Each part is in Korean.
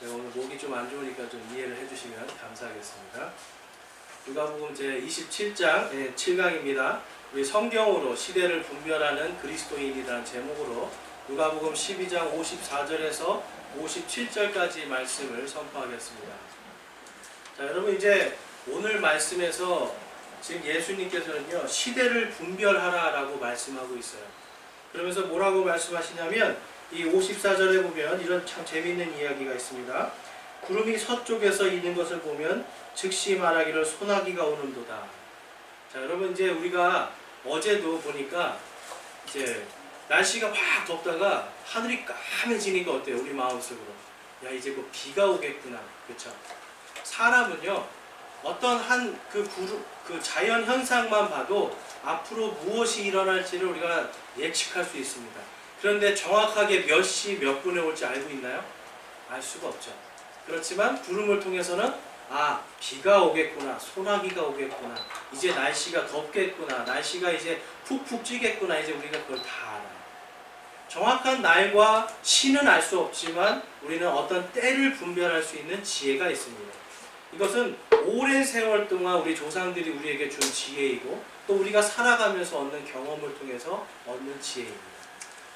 제가 오늘 목이 좀 안 좋으니까 좀 이해를 해주시면 감사하겠습니다. 누가복음 제 27장 7강입니다. 우리 성경으로 시대를 분별하는 그리스도인이라는 제목으로 누가복음 12장 54절에서 57절까지 말씀을 선포하겠습니다. 자, 여러분 이제 오늘 말씀에서 지금 예수님께서는요 시대를 분별하라라고 말씀하고 있어요. 그러면서 뭐라고 말씀하시냐면 이 54절에 보면 이런 참 재미있는 이야기가 있습니다. 구름이 서쪽에서 있는 것을 보면 즉시 말하기를 소나기가 오는도다. 자, 여러분 이제 우리가 어제도 보니까 이제 날씨가 막 덥다가 하늘이 까매지니까 어때요? 우리 마음속으로 야 이제 뭐 비가 오겠구나. 그렇죠? 사람은요 어떤 한 그 자연 현상만 봐도 앞으로 무엇이 일어날지를 우리가 예측할 수 있습니다. 그런데 정확하게 몇 시 몇 분에 올지 알고 있나요? 알 수가 없죠. 그렇지만 구름을 통해서는 비가 오겠구나, 소나기가 오겠구나, 이제 날씨가 덥겠구나, 날씨가 이제 푹푹 찌겠구나, 이제 우리가 그걸 다 알아요. 정확한 날과 시는 알 수 없지만 우리는 어떤 때를 분별할 수 있는 지혜가 있습니다. 이것은 오랜 세월 동안 우리 조상들이 우리에게 준 지혜이고 또 우리가 살아가면서 얻는 경험을 통해서 얻는 지혜입니다.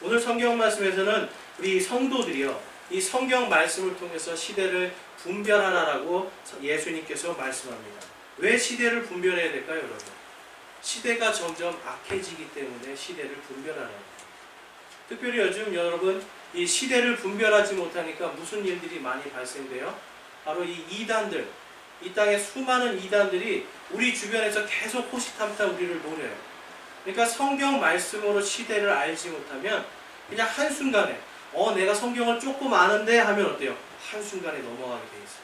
오늘 성경 말씀에서는 우리 성도들이요 이 성경 말씀을 통해서 시대를 분별하라라고 예수님께서 말씀합니다. 왜 시대를 분별해야 될까요, 여러분? 시대가 점점 악해지기 때문에 시대를 분별하라는 거예요. 특별히 요즘 여러분 이 시대를 분별하지 못하니까 무슨 일들이 많이 발생돼요? 바로 이 이단들, 이 땅의 수많은 이단들이 우리 주변에서 계속 호시탐탐 우리를 노려요. 그러니까 성경 말씀으로 시대를 알지 못하면 그냥 한순간에 내가 성경을 조금 아는데 하면 어때요? 한순간에 넘어가게 돼 있어요.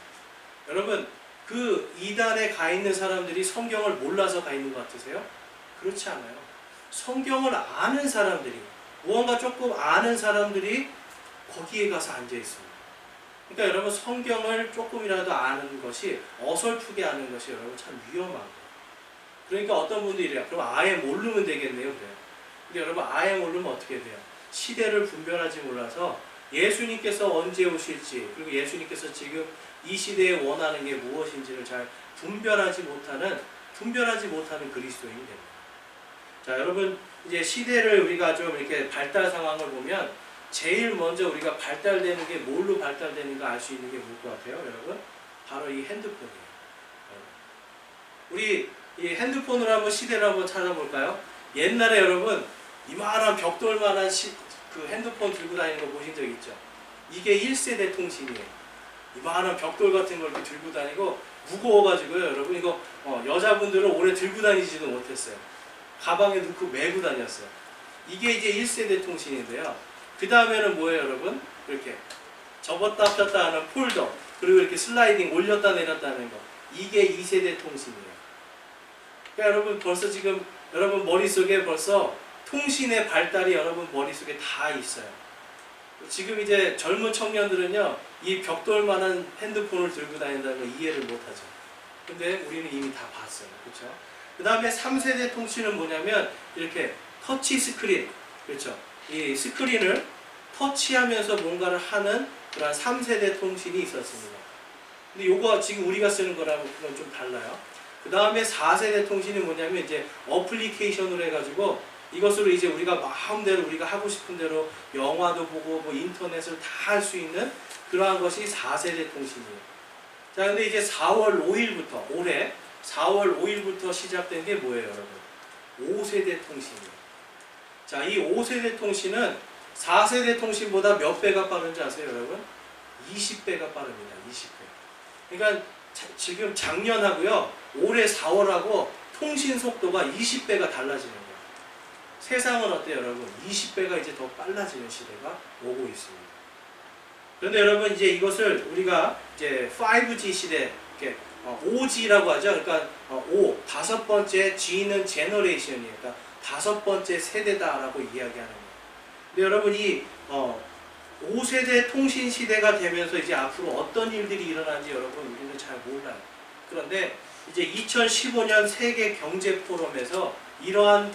여러분 그 이단에 가 있는 사람들이 성경을 몰라서 가 있는 것 같으세요? 그렇지 않아요. 성경을 아는 사람들이 무언가 조금 아는 사람들이 거기에 가서 앉아 있습니다. 그러니까 여러분 성경을 조금이라도 아는 것이 어설프게 아는 것이 여러분 참 위험한 거예요. 그러니까 어떤 분들이 이래요. 그럼 아예 모르면 되겠네요. 그래요. 근데 여러분 아예 모르면 어떻게 돼요? 시대를 분별하지 몰라서 예수님께서 언제 오실지 그리고 예수님께서 지금 이 시대에 원하는 게 무엇인지를 잘 분별하지 못하는 그리스도인이 됩니다. 자, 여러분 이제 시대를 우리가 좀 이렇게 발달 상황을 보면 제일 먼저 우리가 발달되는 게 뭘로 발달되는가 알 수 있는 게 뭘 것 같아요, 여러분? 바로 이 핸드폰이에요. 우리 이 핸드폰으로 한번 시대를 한번 찾아볼까요? 옛날에 여러분 이만한 벽돌만한 그 핸드폰 들고 다니는 거 보신 적 있죠? 이게 1세대 통신이에요. 이만한 벽돌 같은 걸 이렇게 들고 다니고 무거워가지고요, 여러분 이거 여자분들은 오래 들고 다니지도 못했어요. 가방에 넣고 메고 다녔어요. 이게 이제 1세대 통신인데요. 그 다음에는 뭐예요, 여러분? 이렇게 접었다 폈다 하는 폴더, 그리고 이렇게 슬라이딩 올렸다 내렸다 하는 거. 이게 2세대 통신이에요. 그러니까 여러분 벌써 지금 여러분 머릿속에 벌써 통신의 발달이 여러분 머릿속에 다 있어요. 지금 이제 젊은 청년들은요 이 벽돌만한 핸드폰을 들고 다닌다는 걸 이해를 못하죠. 근데 우리는 이미 다 봤어요. 그렇죠? 그 다음에 3세대 통신은 뭐냐면 이렇게 터치 스크린, 그렇죠? 이 스크린을 터치하면서 뭔가를 하는 그런 3세대 통신이 있었습니다. 근데 요거 지금 우리가 쓰는 거랑 그건 좀 달라요. 그 다음에 4세대 통신이 뭐냐면 이제 어플리케이션으로 해가지고 이것으로 이제 우리가 마음대로 우리가 하고 싶은 대로 영화도 보고 뭐 인터넷을 다 할 수 있는 그러한 것이 4세대 통신이에요. 자, 근데 이제 4월 5일부터 올해 4월 5일부터 시작된 게 뭐예요, 여러분? 5세대 통신이에요. 자, 이 5세대 통신은 4세대 통신보다 몇 배가 빠른지 아세요, 여러분? 20배가 빠릅니다. 20배. 그러니까 지금 작년하고요, 올해 4월하고 통신 속도가 20배가 달라지는 거예요. 세상은 어때요, 여러분? 20배가 이제 더 빨라지는 시대가 오고 있습니다. 그런데 여러분, 이제 이것을 우리가 이제 5G 시대, 이렇게 5G라고 하죠. 그러니까 5, 5번째 G는 제너레이션이에요. 그러니까 5번째 세대다라고 이야기하는 거예요. 근데 여러분 이 5세대 통신 시대가 되면서 이제 앞으로 어떤 일들이 일어나는지 여러분 우리는 잘 몰라요. 그런데 이제 2015년 세계 경제 포럼에서 이러한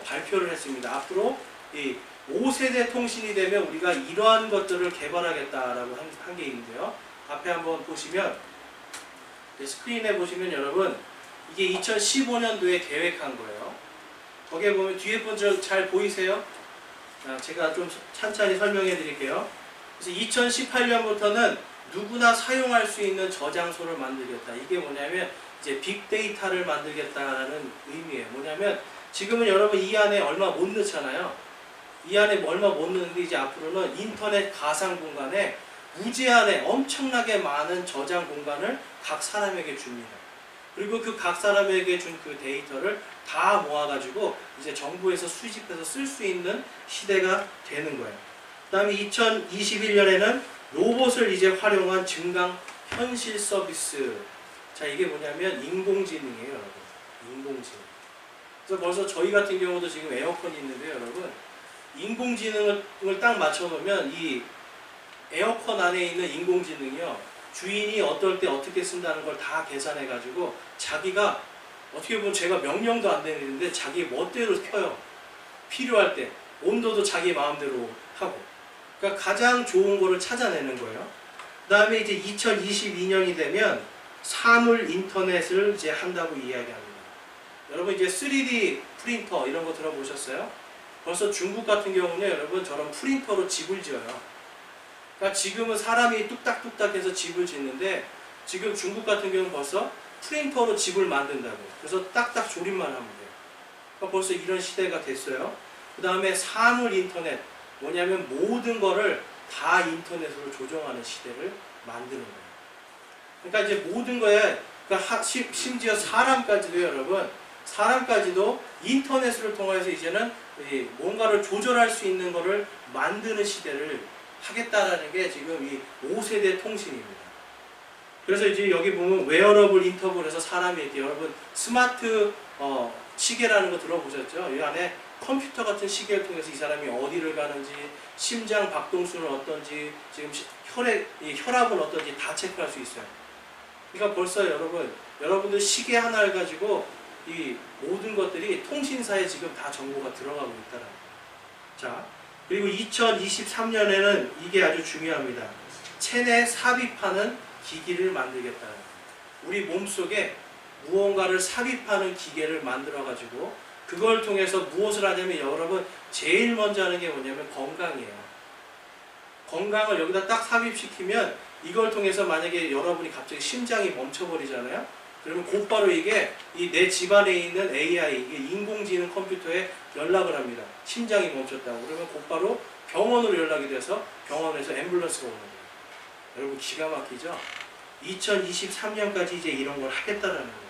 발표를 했습니다. 앞으로 이 5세대 통신이 되면 우리가 이러한 것들을 개발하겠다라고 한 게 있는데요. 앞에 한번 보시면 스크린에 보시면 여러분 이게 2015년도에 계획한 거예요. 거기에 보면 뒤에 분 잘 보이세요? 제가 좀 찬찬히 설명해 드릴게요. 그래서 2018년부터는 누구나 사용할 수 있는 저장소를 만들겠다. 이게 뭐냐면 이제 빅데이터를 만들겠다라는 의미예요. 뭐냐면 지금은 여러분 이 안에 얼마 못 넣잖아요. 이 안에 얼마 못 넣는데 이제 앞으로는 인터넷 가상 공간에 무제한의 엄청나게 많은 저장 공간을 각 사람에게 줍니다. 그리고 그 각 사람에게 준 그 데이터를 다 모아가지고 이제 정부에서 수집해서 쓸 수 있는 시대가 되는 거예요. 그 다음에 2021년에는 로봇을 이제 활용한 증강 현실 서비스. 자, 이게 뭐냐면 인공지능이에요, 여러분. 인공지능. 그래서 벌써 저희 같은 경우도 지금 에어컨이 있는데요, 여러분. 인공지능을 딱 맞춰놓으면 이 에어컨 안에 있는 인공지능이요, 주인이 어떨 때 어떻게 쓴다는 걸 다 계산해가지고 자기가 어떻게 보면 제가 명령도 안 되는데 자기 멋대로 켜요. 필요할 때 온도도 자기 마음대로 하고. 그러니까 가장 좋은 거를 찾아내는 거예요. 그 다음에 이제 2022년이 되면 사물 인터넷을 이제 한다고 이야기합니다. 여러분 이제 3D 프린터 이런 거 들어보셨어요? 벌써 중국 같은 경우는 여러분 저런 프린터로 집을 지어요. 그러니까 지금은 사람이 뚝딱뚝딱 해서 집을 짓는데 지금 중국 같은 경우는 벌써 프린터로 집을 만든다고. 그래서 딱딱 조립만 하면 돼요. 그러니까 벌써 이런 시대가 됐어요. 그 다음에 사물 인터넷. 뭐냐면 모든 거를 다 인터넷으로 조정하는 시대를 만드는 거예요. 그러니까 이제 모든 거에, 그러니까 심지어 사람까지도 여러분, 사람까지도 인터넷을 통해서 이제는 뭔가를 조절할 수 있는 거를 만드는 시대를 하겠다라는 게 지금 이 5세대 통신입니다. 그래서 이제 여기 보면 웨어러블 인터벌에서 사람이 이렇게 여러분 스마트 시계라는 거 들어보셨죠? 이 안에 컴퓨터 같은 시계를 통해서 이 사람이 어디를 가는지, 심장 박동수는 어떤지, 지금 혈압은 어떤지 다 체크할 수 있어요. 그러니까 벌써 여러분들 시계 하나를 가지고 이 모든 것들이 통신사에 지금 다 정보가 들어가고 있다는 거예요. 자, 그리고 2023년에는 이게 아주 중요합니다. 체내 삽입하는 기기를 만들겠다는 거예요. 우리 몸속에 무언가를 삽입하는 기계를 만들어가지고 그걸 통해서 무엇을 하냐면 여러분 제일 먼저 하는 게 뭐냐면 건강이에요. 건강을 여기다 딱 삽입시키면 이걸 통해서 만약에 여러분이 갑자기 심장이 멈춰버리잖아요. 그러면 곧바로 이게 이 내 집안에 있는 AI, 이게 인공지능 컴퓨터에 연락을 합니다. 심장이 멈췄다고. 그러면 곧바로 병원으로 연락이 돼서 병원에서 앰뷸런스가 오는 거예요. 여러분 기가 막히죠? 2023년까지 이제 이런 걸 하겠다라는 거예요.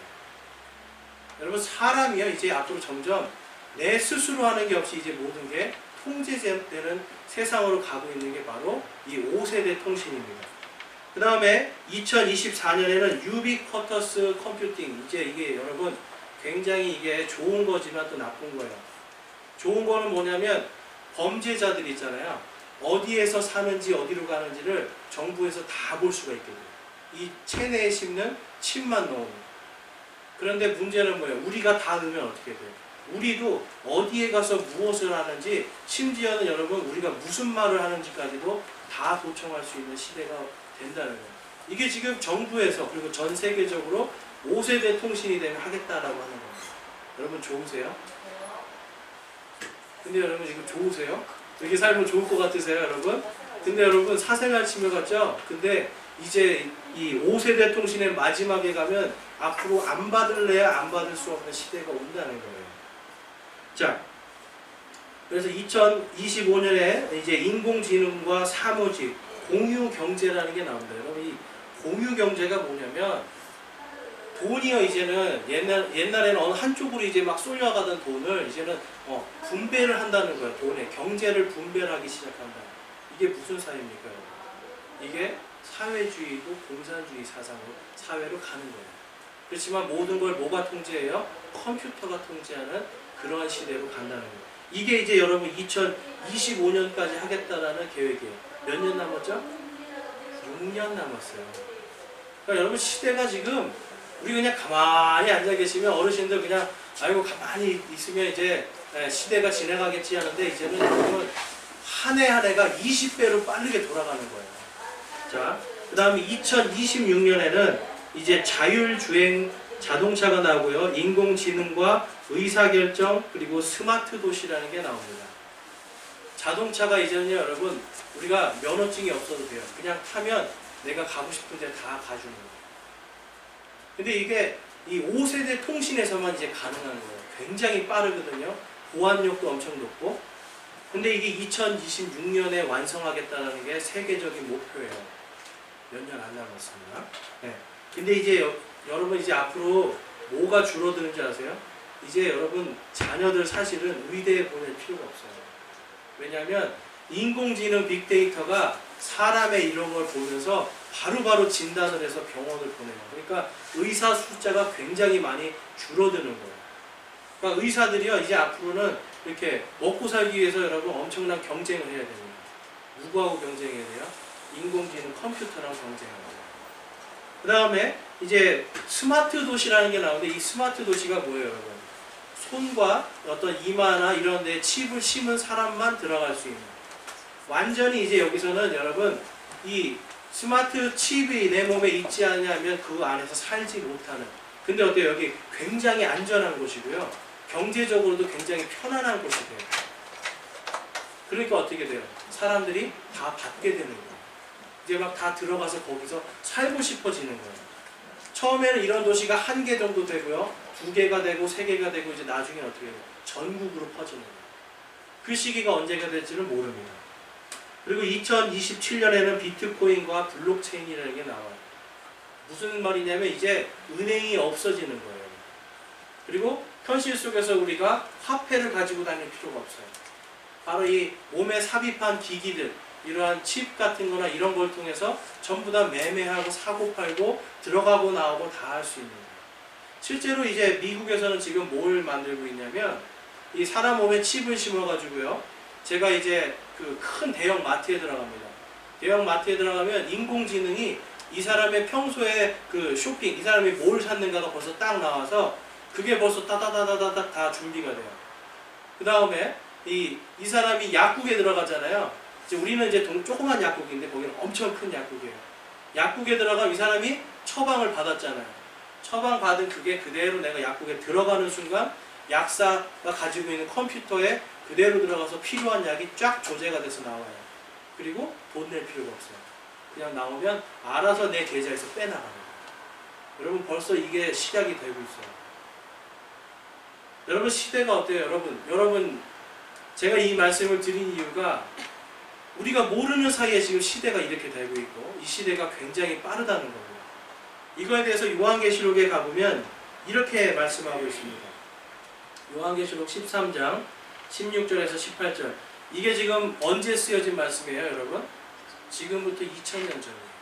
여러분 사람이요 이제 앞으로 점점 내 스스로 하는 게 없이 이제 모든 게 통제되는 세상으로 가고 있는 게 바로 이 5세대 통신입니다. 그 다음에 2024년에는 유비쿼터스 컴퓨팅. 이제 이게 여러분 굉장히 이게 좋은 거지만 또 나쁜 거예요. 좋은 거는 뭐냐면 범죄자들 있잖아요. 어디에서 사는지 어디로 가는지를 정부에서 다 볼 수가 있게 돼요. 이 체내에 심는 칩만 넣으면. 그런데 문제는 뭐예요? 우리가 다 넣으면 어떻게 돼요? 우리도 어디에 가서 무엇을 하는지, 심지어는 여러분 우리가 무슨 말을 하는지까지도 다 도청할 수 있는 시대가 된다는 거예요. 이게 지금 정부에서 그리고 전 세계적으로 5세대 통신이 되면 하겠다라고 하는 겁니다. 여러분 좋으세요? 근데 여러분 지금 좋으세요? 이렇게 살면 좋을 것 같으세요, 여러분? 근데 여러분 사생활 침해 같죠? 근데 이제 이 5세대 통신의 마지막에 가면 앞으로 안 받을래야 안 받을 수 없는 시대가 온다는 거예요. 자, 그래서 2025년에 이제 인공지능과 사무직, 공유경제라는 게 나옵니다. 여러분 이 공유경제가 뭐냐면 돈이요 이제는 옛날에는 어느 한쪽으로 이제 막 쏠려가던 돈을 이제는 분배를 한다는 거예요. 돈의 경제를 분배하기 시작한다. 이게 무슨 사회입니까? 이게 사회주의고 공산주의 사상으로 사회로 가는 거예요. 그렇지만 모든 걸 뭐가 통제해요? 컴퓨터가 통제하는 그러한 시대로 간다는 거예요. 이게 이제 여러분 2025년까지 하겠다라는 계획이에요. 몇 년 남았죠? 6년 남았어요. 그러니까 여러분 시대가 지금 우리 그냥 가만히 앉아 계시면 어르신들 그냥 아이고 가만히 있으면 이제 시대가 진행하겠지 하는데 이제는 여러분 한 해 한 해가 20배로 빠르게 돌아가는 거예요. 자, 그 다음에 2026년에는 이제 자율주행 자동차가 나오고요. 인공지능과 의사결정 그리고 스마트 도시라는 게 나옵니다. 자동차가 이제는요 여러분 우리가 면허증이 없어도 돼요. 그냥 타면 내가 가고 싶은 데 다 가주는 거예요. 근데 이게 이 5세대 통신에서만 이제 가능한 거예요. 굉장히 빠르거든요. 보안력도 엄청 높고. 근데 이게 2026년에 완성하겠다는 게 세계적인 목표예요. 몇 년 안 남았습니다. 네. 근데 이제 여러분 이제 앞으로 뭐가 줄어드는지 아세요? 이제 여러분 자녀들 사실은 의대에 보낼 필요가 없어요. 왜냐하면 인공지능 빅데이터가 사람의 이런 걸 보면서 바로바로 진단을 해서 병원을 보내요. 그러니까 의사 숫자가 굉장히 많이 줄어드는 거예요. 그러니까 의사들이요 이제 앞으로는 이렇게 먹고 살기 위해서 여러분 엄청난 경쟁을 해야 됩니다. 누구하고 경쟁해야 돼요? 인공지능 컴퓨터랑 경쟁해야 돼요. 그 다음에 이제 스마트 도시라는 게 나오는데 이 스마트 도시가 뭐예요 여러분? 손과 어떤 이마나 이런 데 칩을 심은 사람만 들어갈 수 있는, 완전히 이제 여기서는 여러분 이 스마트 칩이 내 몸에 있지 않냐면 그 안에서 살지 못하는, 근데 어때요? 여기 굉장히 안전한 곳이고요 경제적으로도 굉장히 편안한 곳이 돼요. 그러니까 어떻게 돼요? 사람들이 다 받게 되는 거예요. 이제 막 다 들어가서 거기서 살고 싶어지는 거예요. 처음에는 이런 도시가 1개 정도 되고요 2개가 되고 3개가 되고 이제 나중에 어떻게 해요? 전국으로 퍼지는 거예요. 그 시기가 언제가 될지는 모릅니다. 그리고 2027년에는 비트코인과 블록체인이라는 게 나와요. 무슨 말이냐면 이제 은행이 없어지는 거예요. 그리고 현실 속에서 우리가 화폐를 가지고 다닐 필요가 없어요. 바로 이 몸에 삽입한 기기들, 이러한 칩 같은 거나 이런 걸 통해서 전부 다 매매하고 사고 팔고 들어가고 나오고 다 할 수 있는 거예요. 실제로 이제 미국에서는 지금 뭘 만들고 있냐면 이 사람 몸에 칩을 심어 가지고요 제가 이제 그 큰 대형 마트에 들어갑니다. 대형 마트에 들어가면 인공지능이 이 사람의 평소에 그 쇼핑, 이 사람이 뭘 샀는가가 벌써 딱 나와서 그게 벌써 따다다다닥 다 준비가 돼요. 그 다음에 이 사람이 약국에 들어가잖아요. 이제 우리는 이제 조그만 약국인데 거기는 엄청 큰 약국이에요. 약국에 들어가면 이 사람이 처방을 받았잖아요. 처방 받은 그게 그대로 내가 약국에 들어가는 순간 약사가 가지고 있는 컴퓨터에 그대로 들어가서 필요한 약이 쫙 조제가 돼서 나와요. 그리고 돈 낼 필요가 없어요. 그냥 나오면 알아서 내 계좌에서 빼나가는 거예요. 여러분 벌써 이게 시작이 되고 있어요. 여러분 시대가 어때요? 여러분 제가 이 말씀을 드린 이유가 우리가 모르는 사이에 지금 시대가 이렇게 되고 있고 이 시대가 굉장히 빠르다는 거고요. 이거에 대해서 요한계시록에 가보면 이렇게 말씀하고 있습니다. 요한계시록 13장 16절에서 18절. 이게 지금 언제 쓰여진 말씀이에요 여러분? 지금부터 2000년 전이에요.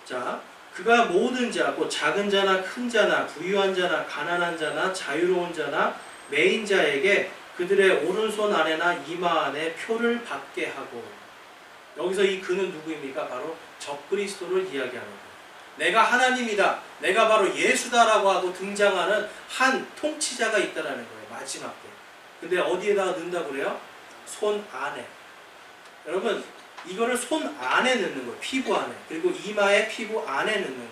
자, 그가 모든 자, 곧 작은 자나 큰 자나 부유한 자나 가난한 자나 자유로운 자나 매인 자에게 그들의 오른손 안에나 이마 안에 표를 받게 하고, 여기서 이 그는 누구입니까? 바로 적그리스도를 이야기하는 거예요. 내가 하나님이다, 내가 바로 예수다라고 하고 등장하는 한 통치자가 있다라는 거예요. 마지막 때. 근데 어디에다가 넣는다고 그래요? 손 안에. 여러분 이거를 손 안에 넣는 거예요. 피부 안에. 그리고 이마에 피부 안에 넣는 거예요.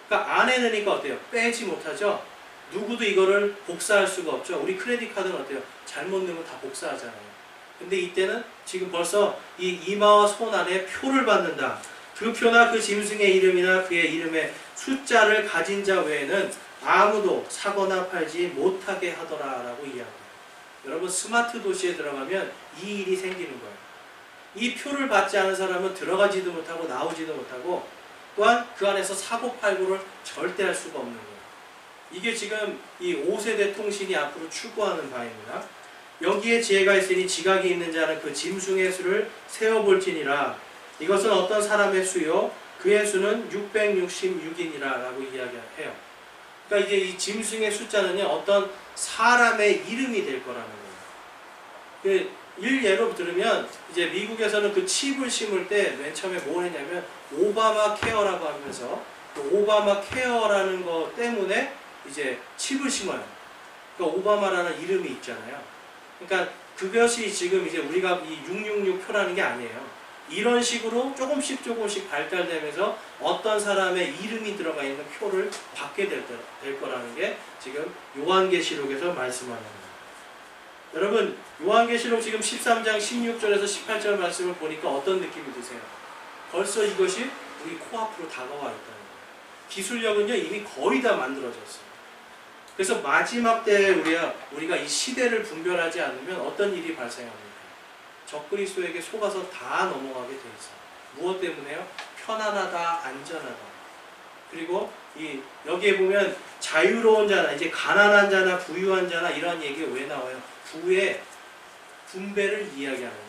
그러니까 안에 넣으니까 어때요? 빼지 못하죠? 누구도 이거를 복사할 수가 없죠. 우리 크레딧 카드는 어때요? 잘못 넣으면 다 복사하잖아요. 근데 이때는 지금 벌써 이 이마와 손 안에 표를 받는다. 그 표나 그 짐승의 이름이나 그의 이름의 숫자를 가진 자 외에는 아무도 사거나 팔지 못하게 하더라라고 이야기해요. 여러분 스마트 도시에 들어가면 이 일이 생기는 거예요. 이 표를 받지 않은 사람은 들어가지도 못하고 나오지도 못하고 또한 그 안에서 사고 팔고를 절대 할 수가 없는 거예요. 이게 지금 이 5세대 통신이 앞으로 추구하는 바입니다. 여기에 지혜가 있으니 지각이 있는 자는 그 짐승의 수를 세어볼지니라. 이것은 어떤 사람의 수요? 그의 수는 666이니라 라고 이야기해요. 그러니까 이제 이 짐승의 숫자는요 어떤 사람의 이름이 될 거라는 거예요. 일예로 들으면 이제 미국에서는 그 칩을 심을 때 맨 처음에 뭘 했냐면 오바마 케어라고 하면서 그 오바마 케어라는 거 때문에 이제 칩을 심어요. 그러니까 오바마라는 이름이 있잖아요. 그러니까 그것이 지금 이제 우리가 이 666 표라는 게 아니에요. 이런 식으로 조금씩 발달되면서 어떤 사람의 이름이 들어가 있는 표를 받게 될 거라는 게 지금 요한계시록에서 말씀하는 거예요. 여러분, 요한계시록 지금 13장 16절에서 18절 말씀을 보니까 어떤 느낌이 드세요? 벌써 이것이 우리 코앞으로 다가와 있다는 거예요. 기술력은요 이미 거의 다 만들어졌어요. 그래서 마지막 때에 우리가 이 시대를 분별하지 않으면 어떤 일이 발생합니까? 적그리스도에게 속아서 다 넘어가게 돼 있어요. 무엇 때문에요? 편안하다, 안전하다. 그리고 여기에 보면 자유로운 자나 이제 가난한 자나 부유한 자나 이런 얘기가 왜 나와요? 부의 분배를 이야기하는 거예요.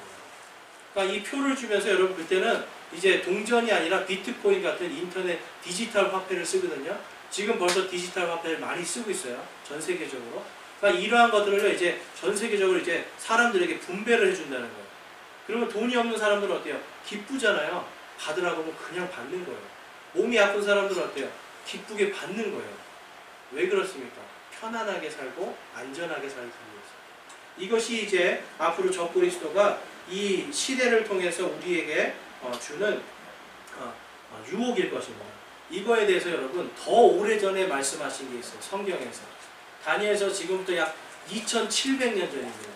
그러니까 이 표를 주면서 여러분 그때는 이제 동전이 아니라 비트코인 같은 인터넷 디지털 화폐를 쓰거든요. 지금 벌써 디지털 화폐를 많이 쓰고 있어요. 전 세계적으로. 그러니까 이러한 것들을 이제 전 세계적으로 이제 사람들에게 분배를 해준다는 거예요. 그러면 돈이 없는 사람들은 어때요? 기쁘잖아요. 받으라고 하면 그냥 받는 거예요. 몸이 아픈 사람들은 어때요? 기쁘게 받는 거예요. 왜 그렇습니까? 편안하게 살고 안전하게 살기 위해서. 이것이 이제 앞으로 적그리스도가 이 시대를 통해서 우리에게 주는 유혹일 것입니다. 이거에 대해서 여러분 더 오래전에 말씀하신 게 있어요. 성경에서. 다니엘서 지금부터 약 2700년 전입니다.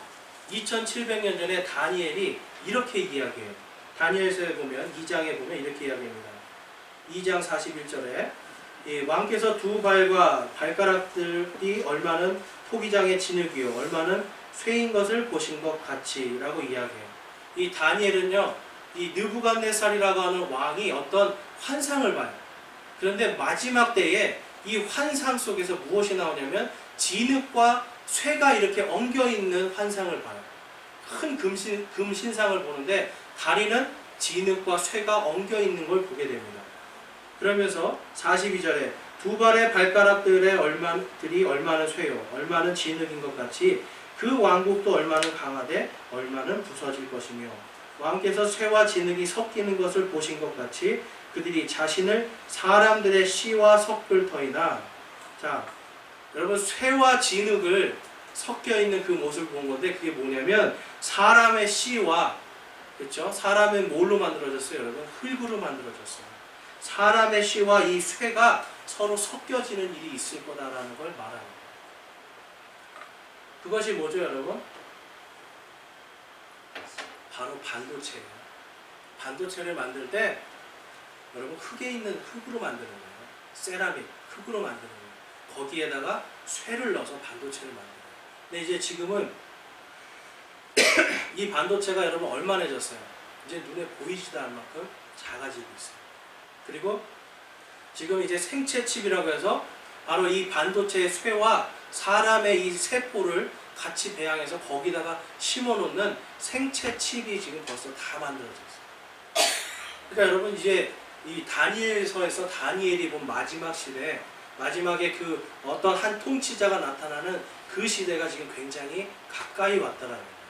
2700년 전에 다니엘이 이렇게 이야기해요. 다니엘서에 보면 2장에 보면 이렇게 이야기합니다. 2장 41절에 왕께서 두 발과 발가락들이 얼마는 토기장의 진흙이요 얼마는 쇠인 것을 보신 것 같이 라고 이야기해요. 이 다니엘은요 이 느부갓네살이라고 하는 왕이 어떤 환상을 봐요. 그런데 마지막 때에 이 환상 속에서 무엇이 나오냐면 진흙과 쇠가 이렇게 엉겨있는 환상을 봐요. 큰 금신상을 보는데 다리는 진흙과 쇠가 엉겨있는 걸 보게 됩니다. 그러면서 42절에 두 발의 발가락들의 얼마는 쇠요 얼마는 진흙인 것 같이 그 왕국도 얼마는 강하되 얼마는 부서질 것이며 왕께서 쇠와 진흙이 섞이는 것을 보신 것 같이 그들이 자신을 사람들의 씨와 섞을 터이나. 자, 여러분 쇠와 진흙을 섞여 있는 그 모습을 본 건데 그게 뭐냐면 사람의 씨와 그렇죠? 사람은 뭘로 만들어졌어요, 여러분? 흙으로 만들어졌어요. 사람의 씨와 이 쇠가 서로 섞여지는 일이 있을 거다라는 걸 말합니다. 그것이 뭐죠, 여러분? 바로 반도체예요. 반도체를 만들 때 여러분 흙에 있는 흙으로 만드는 거예요. 세라믹, 흙으로 만드는 거예요. 거기에다가 쇠를 넣어서 반도체를 만드는 거예요. 근데 이제 지금은 이 반도체가 여러분 얼마나졌어요? 이제 눈에 보이지도 않을 만큼 작아지고 있어요. 그리고 지금 이제 생체 칩이라고 해서 바로 이 반도체의 쇠와 사람의 이 세포를 같이 배양해서 거기다가 심어놓는 생체 칩이 지금 벌써 다 만들어졌어요. 그러니까 여러분 이제 이 다니엘서에서 다니엘이 본 마지막 시대, 마지막에 그 어떤 한 통치자가 나타나는 그 시대가 지금 굉장히 가까이 왔다라는 거예요.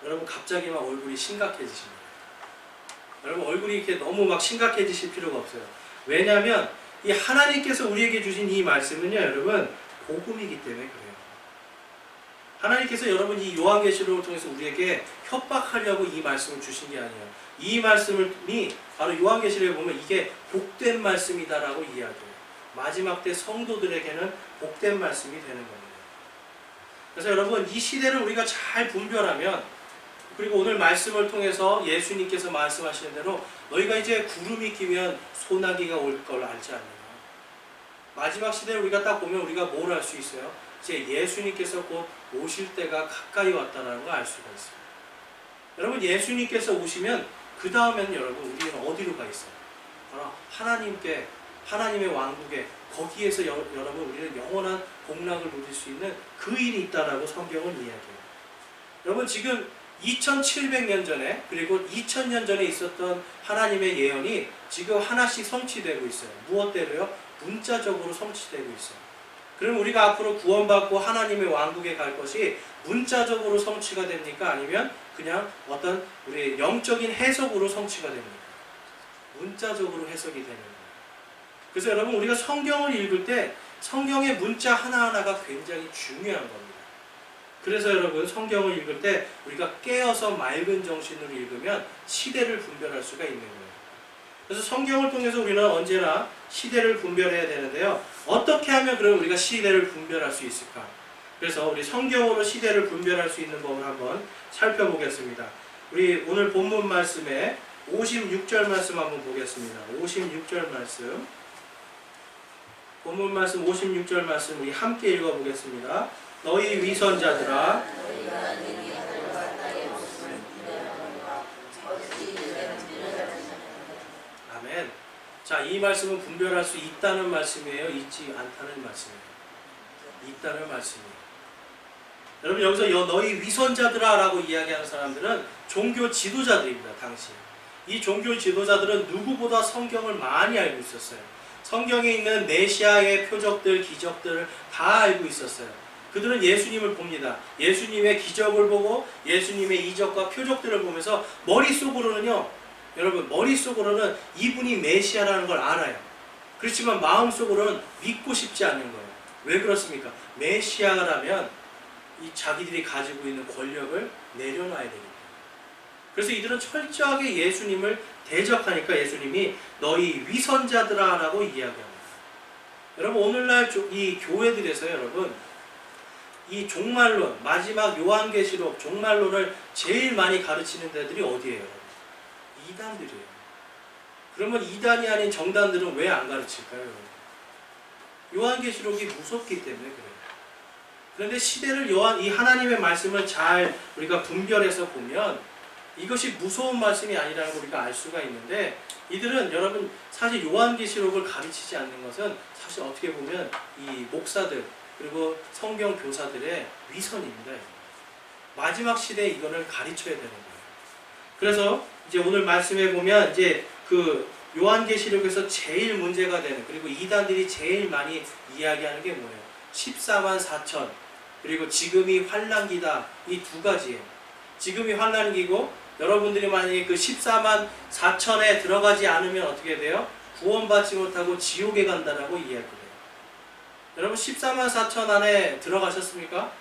여러분 갑자기 막 얼굴이 심각해지십니다. 여러분 얼굴이 이렇게 너무 막 심각해지실 필요가 없어요. 왜냐하면 이 하나님께서 우리에게 주신 이 말씀은요, 여러분 복음이기 때문에 그래요. 하나님께서 여러분 이 요한계시록을 통해서 우리에게 협박하려고 이 말씀을 주신 게 아니에요. 이 말씀이 바로 요한계시록에 보면 이게 복된 말씀이다라고 이야기해요. 마지막 때 성도들에게는 복된 말씀이 되는 겁니다. 그래서 여러분 이 시대를 우리가 잘 분별하면, 그리고 오늘 말씀을 통해서 예수님께서 말씀하시는 대로 너희가 이제 구름이 끼면 소나기가 올 걸 알지 않느냐. 마지막 시대를 우리가 딱 보면 우리가 뭘 알 수 있어요? 이제 예수님께서 곧 오실 때가 가까이 왔다는 걸 알 수가 있어요. 여러분 예수님께서 오시면 그 다음에는 여러분 우리는 어디로 가 있어요? 바로 하나님의 왕국에, 거기에서 여러분 우리는 영원한 복락을 누릴 수 있는 그 일이 있다라고 성경은 이야기해요. 여러분 지금 2700년 전에 그리고 2000년 전에 있었던 하나님의 예언이 지금 하나씩 성취되고 있어요. 무엇대로요? 문자적으로 성취되고 있어요. 그럼 우리가 앞으로 구원받고 하나님의 왕국에 갈 것이 문자적으로 성취가 됩니까? 아니면 그냥 어떤 우리의 영적인 해석으로 성취가 됩니까? 문자적으로 해석이 되는 거예요. 그래서 여러분 우리가 성경을 읽을 때 성경의 문자 하나하나가 굉장히 중요한 겁니다. 그래서 여러분 성경을 읽을 때 우리가 깨어서 맑은 정신으로 읽으면 시대를 분별할 수가 있는 거예요. 그래서 성경을 통해서 우리는 언제나 시대를 분별해야 되는데요. 어떻게 하면 그럼 우리가 시대를 분별할 수 있을까? 그래서 우리 성경으로 시대를 분별할 수 있는 법을 한번 살펴보겠습니다. 우리 오늘 본문 말씀에 56절 말씀 한번 보겠습니다. 56절 말씀. 본문 말씀 56절 말씀 우리 함께 읽어보겠습니다. 너희 위선자들아 아멘. 자, 이 말씀은 분별할 수 있다는 말씀이에요? 있지 않다는 말씀이에요? 있다는 말씀이에요. 여러분 여기서 너희 위선자들아 라고 이야기하는 사람들은 종교 지도자들입니다. 당시 이 종교 지도자들은 누구보다 성경을 많이 알고 있었어요. 성경에 있는 메시아의 표적들, 기적들을 다 알고 있었어요. 그들은 예수님을 봅니다. 예수님의 기적을 보고 예수님의 이적과 표적들을 보면서 머릿속으로는요, 여러분 머릿속으로는 이분이 메시아라는 걸 알아요. 그렇지만 마음속으로는 믿고 싶지 않은 거예요. 왜 그렇습니까? 메시아라면 이 자기들이 가지고 있는 권력을 내려놔야 됩니다. 그래서 이들은 철저하게 예수님을 대적하니까 예수님이 너희 위선자들아 라고 이야기합니다. 여러분 오늘날 이 교회들에서 여러분 이 종말론, 마지막 요한계시록 종말론을 제일 많이 가르치는 데들이 어디예요? 이단들이에요. 그러면 이단이 아닌 정단들은 왜 안 가르칠까요? 요한계시록이 무섭기 때문에 그래요. 그런데 시대를 이 하나님의 말씀을 잘 우리가 분별해서 보면 이것이 무서운 말씀이 아니라는 걸 우리가 알 수가 있는데, 이들은 여러분 사실 요한계시록을 가르치지 않는 것은 사실 어떻게 보면 이 목사들 그리고 성경 교사들의 위선입니다. 마지막 시대에 이거를 가르쳐야 되는 거예요. 그래서 이제 오늘 말씀에 보면 이제 그 요한계시록에서 제일 문제가 되는, 그리고 이단들이 제일 많이 이야기하는 게 뭐예요? 14만 4천 그리고 지금이 환난기다, 이 두 가지예요. 지금이 환난기고 여러분들이 만약에 그 14만 4천에 들어가지 않으면 어떻게 돼요? 구원받지 못하고 지옥에 간다라고 이야기해요. 여러분 14만 4천 안에 들어가셨습니까?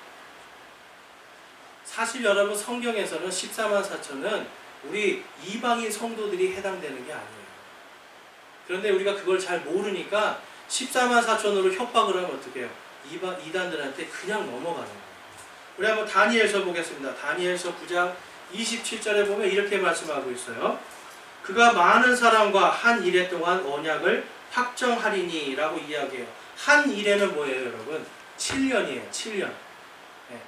사실 여러분 성경에서는 14만 4천은 우리 이방인 성도들이 해당되는 게 아니에요. 그런데 우리가 그걸 잘 모르니까 14만 4천으로 협박을 하면 어떻게 해요? 이단들한테 그냥 넘어가는 거예요. 우리 한번 다니엘서 보겠습니다. 다니엘서 9장 27절에 보면 이렇게 말씀하고 있어요. 그가 많은 사람과 한 일해 동안 언약을 확정하리니 라고 이야기해요. 한 일해는 뭐예요 여러분? 7년이에요. 7년.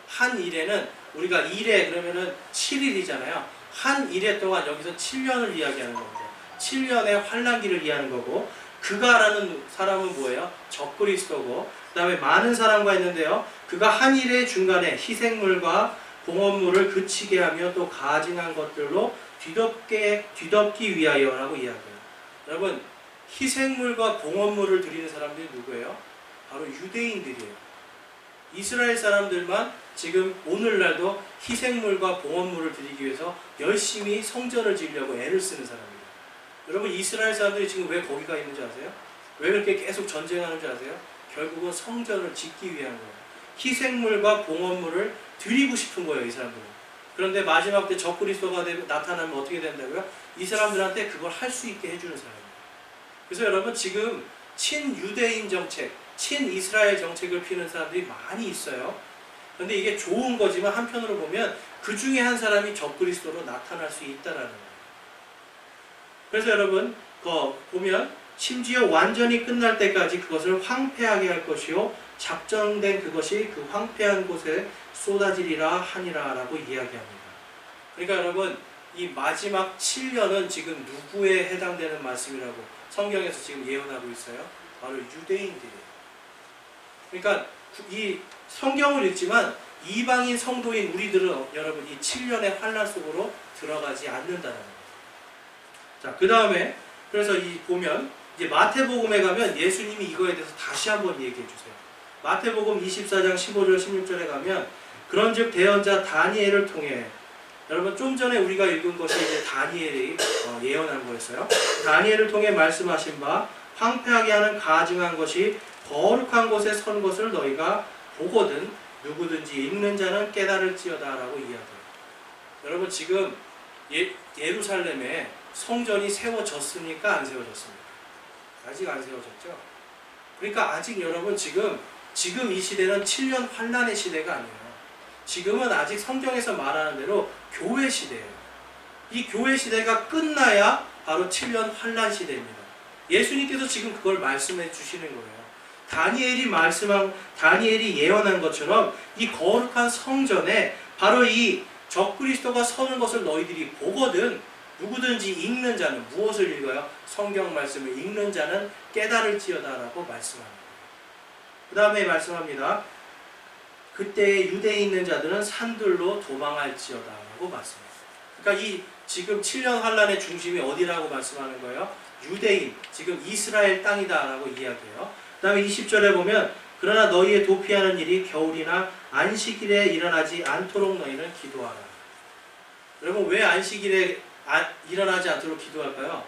한 일해는 우리가 일해 그러면은 7일이잖아요. 한 일해 동안 여기서 7년을 이야기하는 겁니다. 7년의 환난기를 이해하는 거고, 그가라는 사람은 뭐예요? 적그리스도고, 그 다음에 많은 사람과 있는데요. 그가 한 일의 중간에 희생물과 봉헌물을 그치게 하며 또 가증한 것들로 뒤덮기 위하여라고 이야기해요. 여러분 희생물과 봉헌물을 드리는 사람들이 누구예요? 바로 유대인들이에요. 이스라엘 사람들만 지금 오늘날도 희생물과 봉헌물을 드리기 위해서 열심히 성전을 지으려고 애를 쓰는 사람입니다. 여러분 이스라엘 사람들이 지금 왜 거기가 있는지 아세요? 왜 그렇게 계속 전쟁하는지 아세요? 결국은 성전을 짓기 위한 거예요. 희생물과 봉헌물을 드리고 싶은 거예요, 이 사람들은. 그런데 마지막 때 적그리스도가 나타나면 어떻게 된다고요? 이 사람들한테 그걸 할 수 있게 해주는 사람이에요. 그래서 여러분 지금 친유대인 정책, 친이스라엘 정책을 피는 사람들이 많이 있어요. 그런데 이게 좋은 거지만 한편으로 보면 그 중에 한 사람이 적그리스도로 나타날 수 있다라는 거예요. 그래서 여러분 보면 심지어 완전히 끝날 때까지 그것을 황폐하게 할 것이요 작정된 그것이 그 황폐한 곳에 쏟아지리라 하니라 라고 이야기합니다. 그러니까 여러분 이 마지막 7년은 지금 누구에 해당되는 말씀이라고 성경에서 지금 예언하고 있어요? 바로 유대인들이에요. 그러니까 이 성경을 읽지만 이방인 성도인 우리들은 여러분 이 7년의 환난 속으로 들어가지 않는다는 거예요. 자, 그 다음에 그래서 보면 이제 마태복음에 가면 예수님이 이거에 대해서 다시 한번 얘기해 주세요. 마태복음 24장 15절 16절에 가면 그런즉 대언자 다니엘을 통해, 여러분 좀 전에 우리가 읽은 것이 이제 다니엘이 예언한 거였어요. 다니엘을 통해 말씀하신 바 황폐하게 하는 가증한 것이 거룩한 곳에 선 것을 너희가 보거든 누구든지 읽는 자는 깨달을지어다라고 이야기해요. 여러분 지금 예루살렘에 성전이 세워졌습니까? 안 세워졌습니까? 아직 안 세워졌죠? 그러니까 아직 여러분 지금 이 시대는 7년 환란의 시대가 아니에요. 지금은 아직 성경에서 말하는 대로 교회 시대예요. 이 교회 시대가 끝나야 바로 7년 환란 시대입니다. 예수님께서 지금 그걸 말씀해 주시는 거예요. 다니엘이 예언한 것처럼 이 거룩한 성전에 바로 이 적그리스도가 서는 것을 너희들이 보거든 누구든지 읽는 자는 무엇을 읽어요? 성경 말씀을 읽는 자는 깨달을지어다라고 말씀합니다. 그 다음에 말씀합니다. 그때 유대에 있는 자들은 산들로 도망할지어다라고 말씀합니다. 그러니까 이 지금 7년 환란의 중심이 어디라고 말씀하는 거예요? 유대인, 지금 이스라엘 땅이다라고 이야기해요. 그 다음에 20절에 보면 그러나 너희의 도피하는 일이 겨울이나 안식일에 일어나지 않도록 너희는 기도하라. 여러분 왜 안식일에 일어나지 않도록 기도할까요?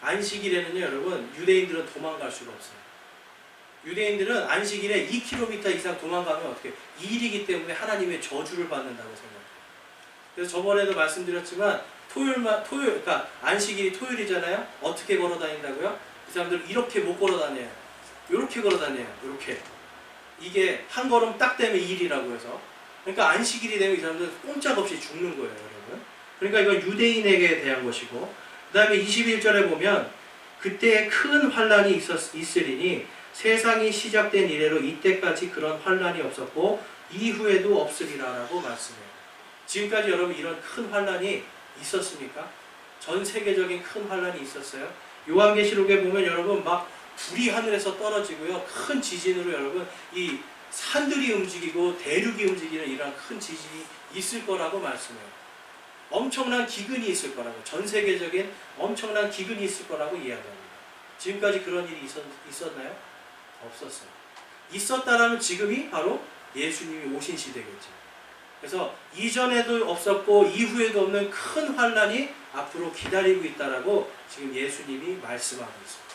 안식일에는요 여러분 유대인들은 도망갈 수가 없어요. 유대인들은 안식일에 2km 이상 도망가면 어떻게 일이기 때문에 하나님의 저주를 받는다고 생각해요. 그래서 저번에도 말씀드렸지만 토요일 그러니까 안식일이 토요일이잖아요. 어떻게 걸어 다닌다고요? 그 사람들 이렇게 못 걸어 다녀요. 이렇게 걸어 다녀요. 이렇게. 이게 한 걸음 딱 되면 일이라고 해서. 그러니까 안식일이 되면 이 사람들 꼼짝없이 죽는 거예요, 여러분. 그러니까 이건 유대인에게 대한 것이고, 그 다음에 21절에 보면 그때 큰 환란이 있으리니 세상이 시작된 이래로 이때까지 그런 환란이 없었고 이후에도 없으리라라고 말씀해요. 지금까지 여러분 이런 큰 환란이 있었습니까? 전 세계적인 큰 환란이 있었어요. 요한계시록에 보면 여러분 막 불이 하늘에서 떨어지고요. 큰 지진으로 여러분 이 산들이 움직이고 대륙이 움직이는 이런 큰 지진이 있을 거라고 말씀해요. 엄청난 기근이 있을 거라고, 전 세계적인 엄청난 기근이 있을 거라고 이야기합니다. 지금까지 그런 일이 있었나요? 없었어요. 있었다라면 지금이 바로 예수님이 오신 시대겠죠. 그래서 이전에도 없었고 이후에도 없는 큰 환란이 앞으로 기다리고 있다라고 지금 예수님이 말씀하고 있습니다.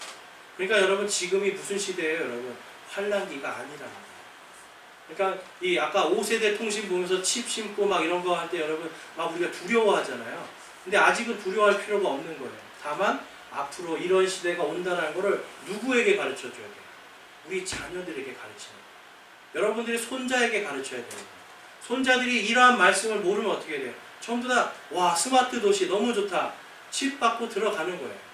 그러니까 여러분 지금이 무슨 시대예요, 여러분? 환란기가 아니라는 거예요. 그러니까 이 아까 5세대 통신 보면서 칩 심고 막 이런 거 할 때 여러분 막 우리가 두려워하잖아요. 근데 아직은 두려워할 필요가 없는 거예요. 다만 앞으로 이런 시대가 온다는 거를 누구에게 가르쳐 줘야 돼요? 우리 자녀들에게 가르치는 거예요. 여러분들이 손자에게 가르쳐야 돼요. 손자들이 이러한 말씀을 모르면 어떻게 돼요? 전부 다 와 스마트 도시 너무 좋다. 칩 받고 들어가는 거예요.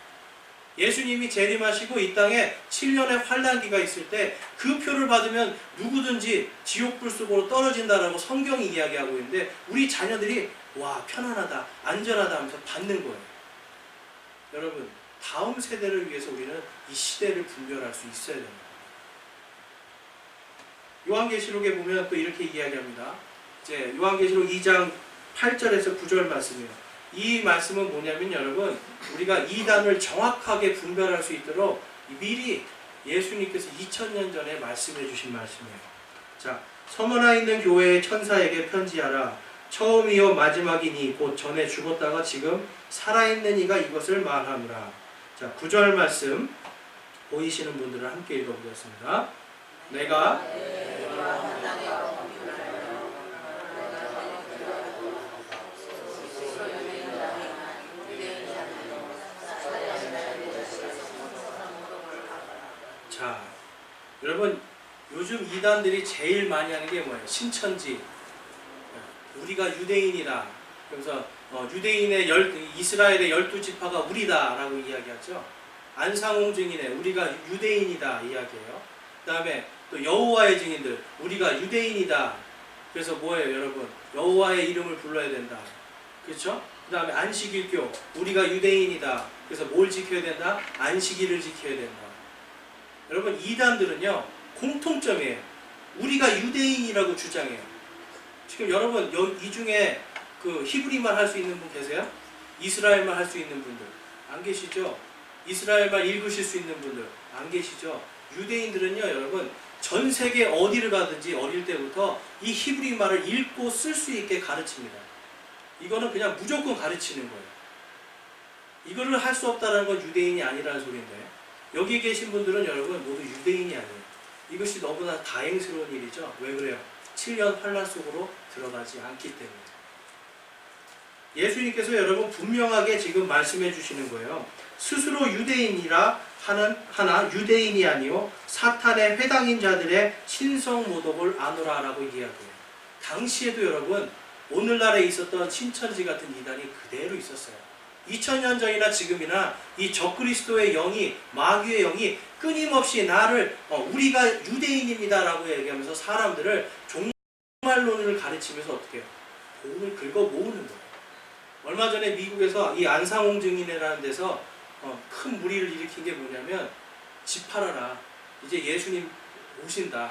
예수님이 재림하시고 이 땅에 7년의 환란기가 있을 때 그 표를 받으면 누구든지 지옥불 속으로 떨어진다라고 성경이 이야기하고 있는데 우리 자녀들이 와 편안하다 안전하다 하면서 받는 거예요. 여러분 다음 세대를 위해서 우리는 이 시대를 분별할 수 있어야 됩니다. 요한계시록에 보면 또 이렇게 이야기합니다. 이제 요한계시록 2장 8절에서 9절 말씀이에요. 이 말씀은 뭐냐면 여러분 우리가 이단을 정확하게 분별할 수 있도록 미리 예수님께서 2000년 전에 말씀해 주신 말씀이에요. 자, 서머나 있는 교회의 천사에게 편지하라. 처음이요 마지막이니 곧 전에 죽었다가 지금 살아있는 이가 이것을 말하노라. 자, 9절 말씀 보이시는 분들은 함께 읽어보겠습니다. 내가 자, 여러분 요즘 이단들이 제일 많이 하는 게 뭐예요? 신천지. 우리가 유대인이다. 그래서 유대인의 이스라엘의 12지파가 우리다 라고 이야기하죠. 안상홍 증인의 우리가 유대인이다 이야기해요. 그 다음에 또 여호와의 증인들 우리가 유대인이다. 그래서 뭐예요 여러분? 여호와의 이름을 불러야 된다. 그렇죠? 그 다음에 안식일교 우리가 유대인이다. 그래서 뭘 지켜야 된다? 안식일을 지켜야 된다. 여러분 이단들은요 공통점이에요. 우리가 유대인이라고 주장해요. 지금 여러분 이 중에 그 히브리말 할 수 있는 분 계세요? 이스라엘말 할 수 있는 분들 안 계시죠? 이스라엘말 읽으실 수 있는 분들 안 계시죠? 유대인들은요 여러분 전 세계 어디를 가든지 어릴 때부터 이 히브리말을 읽고 쓸 수 있게 가르칩니다. 이거는 그냥 무조건 가르치는 거예요. 이거를 할 수 없다는 건 유대인이 아니라는 소리인데 여기 계신 분들은 여러분 모두 유대인이 아니에요. 이것이 너무나 다행스러운 일이죠. 왜 그래요? 7년 환란 속으로 들어가지 않기 때문에. 예수님께서 여러분 분명하게 지금 말씀해 주시는 거예요. 스스로 유대인이라 하나 유대인이 아니요 사탄의 회당인 자들의 신성 모독을 아노라라고 이야기해요. 당시에도 여러분 오늘날에 있었던 신천지 같은 이단이 그대로 있었어요. 2000년 전이나 지금이나 이 적그리스도의 영이, 마귀의 영이 끊임없이 나를 우리가 유대인입니다라고 얘기하면서 사람들을 종말론을 가르치면서 어떻게 해요? 돈을 긁어 모으는 거예요. 얼마 전에 미국에서 이 안상홍 증인회라는 데서 큰 무리를 일으킨 게 뭐냐면 집 팔아라. 이제 예수님 오신다.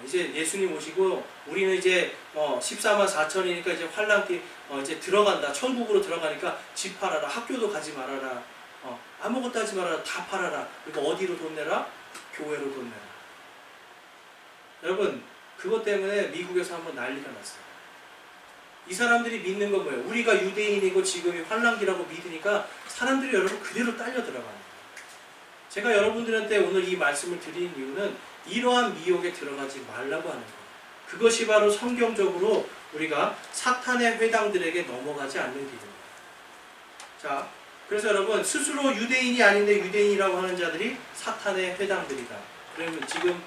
이제 예수님 오시고 우리는 이제 14만 4천이니까 이제 환란기 이제 들어간다. 천국으로 들어가니까 집 팔아라. 학교도 가지 말아라. 아무것도 하지 말아라. 다 팔아라. 그리고 어디로 돈 내라? 교회로 돈 내라. 여러분 그것 때문에 미국에서 한번 난리가 났어요. 이 사람들이 믿는 건 뭐예요? 우리가 유대인이고 지금이 환란기라고 믿으니까 사람들이 여러분 그대로 딸려 들어가는 거예요. 제가 여러분들한테 오늘 이 말씀을 드리는 이유는 이러한 미혹에 들어가지 말라고 하는 거예요. 그것이 바로 성경적으로 우리가 사탄의 회당들에게 넘어가지 않는 길입니다. 자, 그래서 여러분 스스로 유대인이 아닌데 유대인이라고 하는 자들이 사탄의 회당들이다. 그러면 지금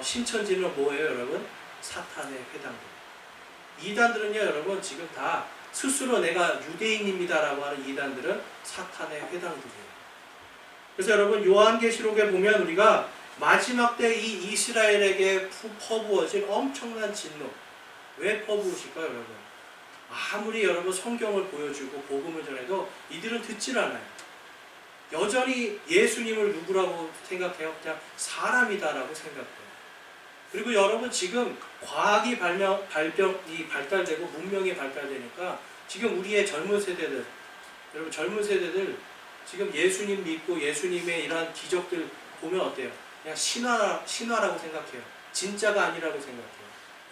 신천지는 뭐예요 여러분? 사탄의 회당들. 이단들은요 여러분 지금 다 스스로 내가 유대인입니다라고 하는 이단들은 사탄의 회당들이에요. 그래서 여러분 요한계시록에 보면 우리가 마지막 때 이 이스라엘에게 퍼부어질 엄청난 진노. 왜 퍼부으실까요 여러분? 아무리 여러분 성경을 보여주고 복음을 전해도 이들은 듣질 않아요. 여전히 예수님을 누구라고 생각해요? 그냥 사람이다라고 생각해요. 그리고 여러분 지금 과학이 발달되고 문명이 발달되니까 지금 우리의 젊은 세대들, 여러분 젊은 세대들 지금 예수님 믿고 예수님의 이러한 기적들 보면 어때요? 그냥 신화라고 생각해요. 진짜가 아니라고 생각해요.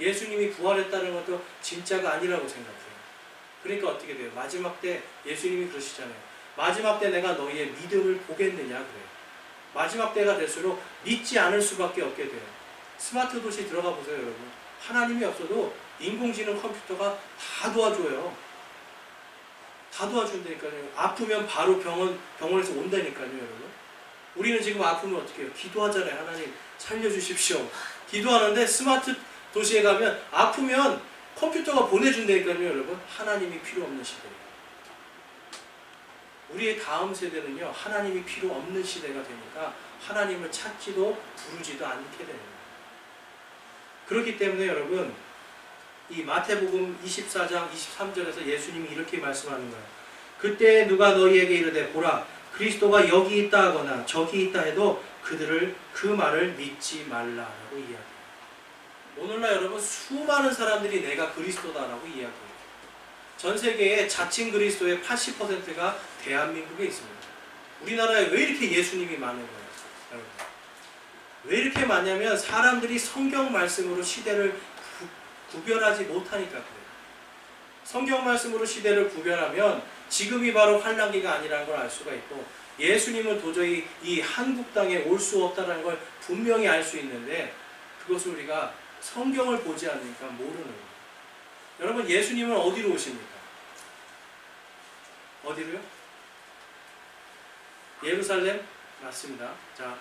예수님이 부활했다는 것도 진짜가 아니라고 생각해요. 그러니까 어떻게 돼요? 마지막 때 예수님이 그러시잖아요. 마지막 때 내가 너희의 믿음을 보겠느냐 그래요. 마지막 때가 될수록 믿지 않을 수밖에 없게 돼요. 스마트 도시 들어가 보세요 여러분. 하나님이 없어도 인공지능 컴퓨터가 다 도와줘요. 다 도와준다니까요. 아프면 바로 병원에서 온다니까요 여러분. 우리는 지금 아프면 어떻게 해요? 기도하잖아요. 하나님 살려주십시오. 기도하는데 스마트 도시에 가면 아프면 컴퓨터가 보내준다니까요 여러분. 하나님이 필요 없는 시대예요. 우리의 다음 세대는요 하나님이 필요 없는 시대가 되니까 하나님을 찾지도 부르지도 않게 됩니다. 그렇기 때문에 여러분 이 마태복음 24장 23절에서 예수님이 이렇게 말씀하는 거예요. 그때 누가 너희에게 이르되 보라 그리스도가 여기 있다 하거나 저기 있다 해도 그들을 그 말을 믿지 말라라고 이야기해요. 오늘날 여러분 수많은 사람들이 내가 그리스도다라고 이야기해요. 전 세계의 자칭 그리스도의 80%가 대한민국에 있습니다. 우리나라에 왜 이렇게 예수님이 많은 거예요? 여러분? 왜 이렇게 많냐면 사람들이 성경 말씀으로 시대를 구별하지 못하니까 그래요. 성경 말씀으로 시대를 구별하면 지금이 바로 환란기가 아니라는 걸 알 수가 있고 예수님은 도저히 이 한국 땅에 올 수 없다는 걸 분명히 알 수 있는데 그것을 우리가 성경을 보지 않으니까 모르는 거예요. 여러분 예수님은 어디로 오십니까? 어디로요? 예루살렘? 맞습니다. 자,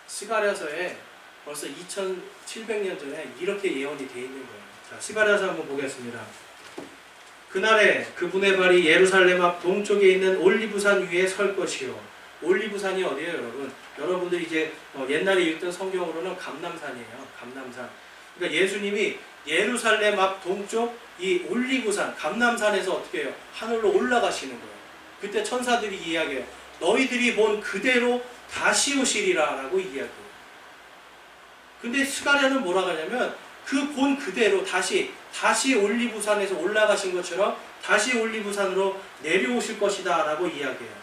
스가랴서에 벌써 2700년 전에 이렇게 예언이 되어 있는 거예요. 자, 스가랴서 한번 보겠습니다. 그날에 그분의 발이 예루살렘 앞 동쪽에 있는 올리브산 위에 설 것이요. 올리브산이 어디예요, 여러분? 여러분들이 이제 옛날에 읽던 성경으로는 감람산이에요. 감람산. 그러니까 예수님이 예루살렘 앞 동쪽 이 올리브산, 감람산에서 어떻게 해요? 하늘로 올라가시는 거예요. 그때 천사들이 이야기해요. 너희들이 본 그대로 다시 오시리라 라고 이야기해요. 근데 스가랴는 뭐라고 하냐면 그 본 그대로 다시 올리브산에서 올라가신 것처럼 다시 올리브산으로 내려오실 것이다 라고 이야기해요.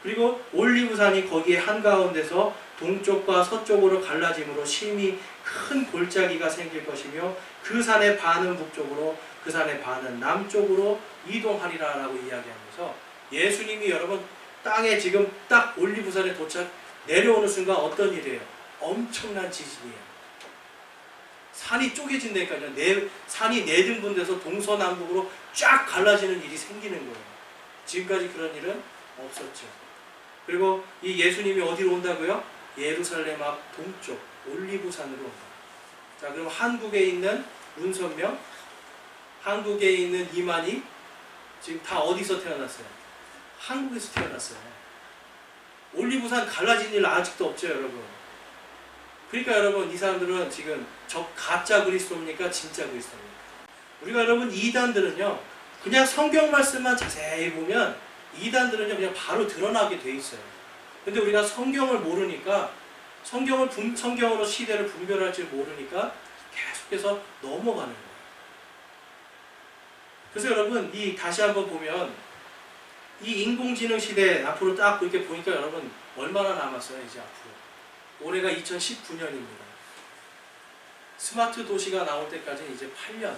그리고 올리브산이 거기에 한가운데서 동쪽과 서쪽으로 갈라짐으로 심히 큰 골짜기가 생길 것이며 그 산의 반은 북쪽으로 그 산의 반은 남쪽으로 이동하리라 라고 이야기하면서 예수님이 여러분 땅에 지금 딱 올리브산에 도착 내려오는 순간 어떤 일이에요? 엄청난 지진이에요. 산이 쪼개진다니까요. 산이 네 등분돼서 동서남북으로 쫙 갈라지는 일이 생기는 거예요. 지금까지 그런 일은 없었죠. 그리고 이 예수님이 어디로 온다고요? 예루살렘 앞 동쪽 올리브산으로 온다. 자, 그럼 한국에 있는 문선명, 한국에 있는 이만희 지금 다 어디서 태어났어요? 한국에서 태어났어요. 올리브산 갈라진 일 아직도 없죠, 여러분. 그러니까 여러분, 이 사람들은 지금 저 가짜 그리스도입니까? 진짜 그리스도입니까? 우리가 여러분, 이단들은요, 그냥 성경 말씀만 자세히 보면 이단들은요, 그냥 바로 드러나게 돼 있어요. 근데 우리가 성경을 모르니까, 성경으로 시대를 분별할 줄 모르니까 계속해서 넘어가는 거예요. 그래서 여러분, 다시 한번 보면, 이 인공지능 시대 앞으로 딱 그렇게 보니까 여러분, 얼마나 남았어요, 이제 앞으로. 올해가 2019년입니다. 스마트 도시가 나올 때까지는 이제 8년.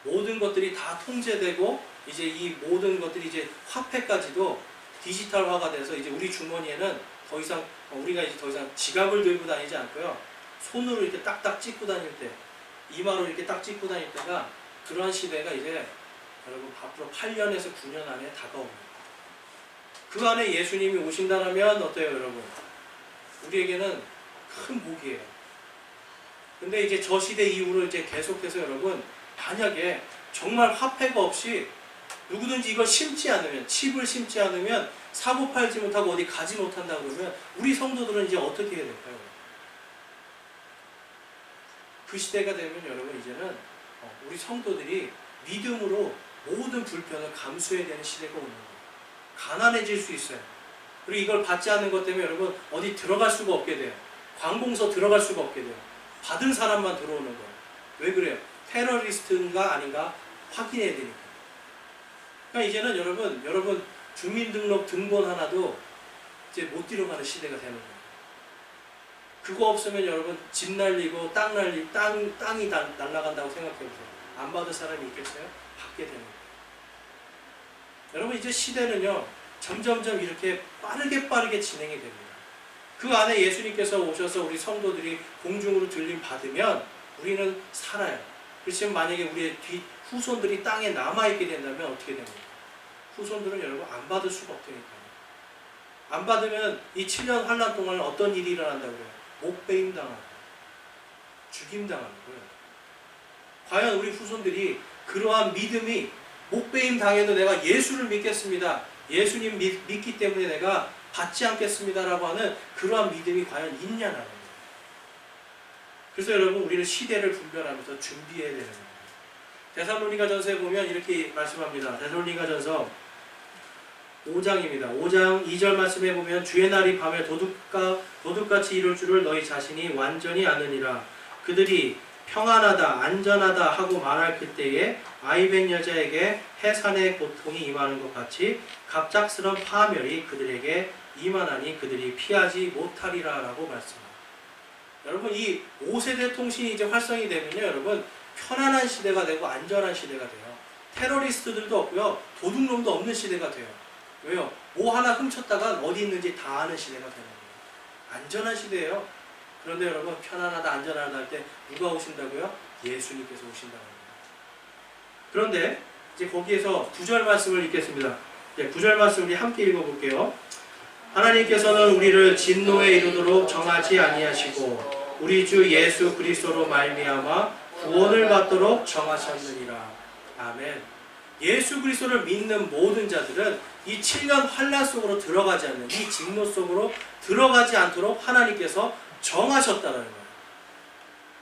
모든 것들이 다 통제되고, 이제 이 모든 것들이 이제 화폐까지도 디지털화가 돼서 이제 우리 주머니에는 더 이상, 우리가 이제 더 이상 지갑을 들고 다니지 않고요. 손으로 이렇게 딱딱 찍고 다닐 때, 이마로 이렇게 딱 찍고 다닐 때가 그런 시대가 이제 여러분 앞으로 8년에서 9년 안에 다가옵니다. 그 안에 예수님이 오신다면 어때요, 여러분? 우리에게는 큰 복이에요. 근데 이제 저 시대 이후로 이제 계속해서 여러분, 만약에 정말 화폐가 없이 누구든지 이걸 심지 않으면, 칩을 심지 않으면 사고 팔지 못하고 어디 가지 못한다 그러면 우리 성도들은 이제 어떻게 해야 될까요? 그 시대가 되면 여러분, 이제는 우리 성도들이 믿음으로 모든 불편을 감수해야 되는 시대가 오는 거예요. 가난해질 수 있어요. 그리고 이걸 받지 않는 것 때문에 여러분, 어디 들어갈 수가 없게 돼요. 관공서 들어갈 수가 없게 돼요. 받은 사람만 들어오는 거예요. 왜 그래요? 테러리스트인가 아닌가 확인해야 되니까. 그러니까 이제는 여러분 주민등록 등본 하나도 이제 못 들어가는 시대가 되는 거예요. 그거 없으면 여러분 집 날리고 땅이 날아간다고 생각해보세요. 안 받을 사람이 있겠어요? 받게 되는 거예요. 여러분, 이제 시대는요, 점점점 이렇게 빠르게 진행이 됩니다. 그 안에 예수님께서 오셔서 우리 성도들이 공중으로 들림 받으면 우리는 살아요. 그렇지만 만약에 우리의 후손들이 땅에 남아있게 된다면 어떻게 됩니까? 후손들은 여러분 안 받을 수가 없다니까요. 안 받으면 이 7년 환란 동안 어떤 일이 일어난다고요? 목베임 당하고 죽임 당하는 거예요. 과연 우리 후손들이 그러한 믿음이 목베임 당해도 내가 예수를 믿겠습니다. 예수님 믿기 때문에 내가 받지 않겠습니다라고 하는 그러한 믿음이 과연 있냐라는 거예요. 그래서 여러분, 우리는 시대를 분별하면서 준비해야 되는 거예요. 데살로니가전서에 보면 이렇게 말씀합니다. 데살로니가전서 5장입니다. 5장 2절 말씀에 보면 주의 날이 밤에 도둑같이 이룰 줄을 너희 자신이 완전히 아느니라. 그들이 평안하다 안전하다 하고 말할 그때에 아이벤 여자에게 해산의 고통이 임하는 것 같이 갑작스런 파멸이 그들에게 임하나니 그들이 피하지 못하리라 라고 말씀합니다. 여러분, 이 5세대 통신이 이제 활성이 되면요, 여러분 편안한 시대가 되고 안전한 시대가 돼요. 테러리스트들도 없고요, 도둑놈도 없는 시대가 돼요. 왜요? 뭐 하나 훔쳤다가 어디 있는지 다 아는 시대가 되는 거예요. 안전한 시대예요. 그런데 여러분, 편안하다 안전하다 할 때 누가 오신다고요? 예수님께서 오신다는 거예요. 그런데 이제 거기에서 9절 말씀을 읽겠습니다. 9절 말씀 우리 함께 읽어볼게요. 하나님께서는 우리를 진노에 이르도록 정하지 아니하시고 우리 주 예수 그리스도로 말미암아 구원을 받도록 정하셨느니라. 아멘. 예수 그리스도를 믿는 모든 자들은 이 7년 환란 속으로 들어가지 않는, 이 직노 속으로 들어가지 않도록 하나님께서 정하셨다는 거예요.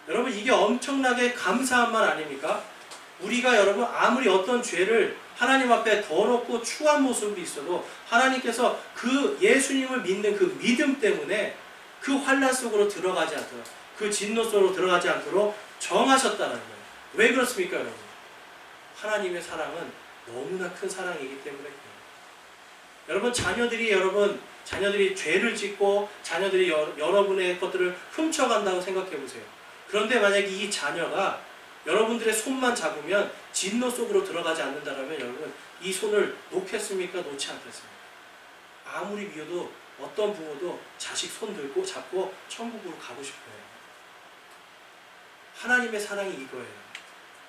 여러분, 이게 엄청나게 감사한 말 아닙니까? 우리가 여러분 아무리 어떤 죄를 하나님 앞에 더럽고 추한 모습이 있어도 하나님께서 그 예수님을 믿는 그 믿음 때문에 그 환란 속으로 들어가지 않도록, 그 진노 속으로 들어가지 않도록 정하셨다는 거예요. 왜 그렇습니까, 여러분? 하나님의 사랑은 너무나 큰 사랑이기 때문에 그래요. 여러분, 자녀들이 죄를 짓고 자녀들이 여러분의 것들을 훔쳐간다고 생각해 보세요. 그런데 만약에 이 자녀가 여러분들의 손만 잡으면 진노 속으로 들어가지 않는다면 여러분, 이 손을 놓겠습니까? 놓지 않겠습니까? 아무리 미워도 어떤 부모도 자식 손 들고 잡고 천국으로 가고 싶어요. 하나님의 사랑이 이거예요.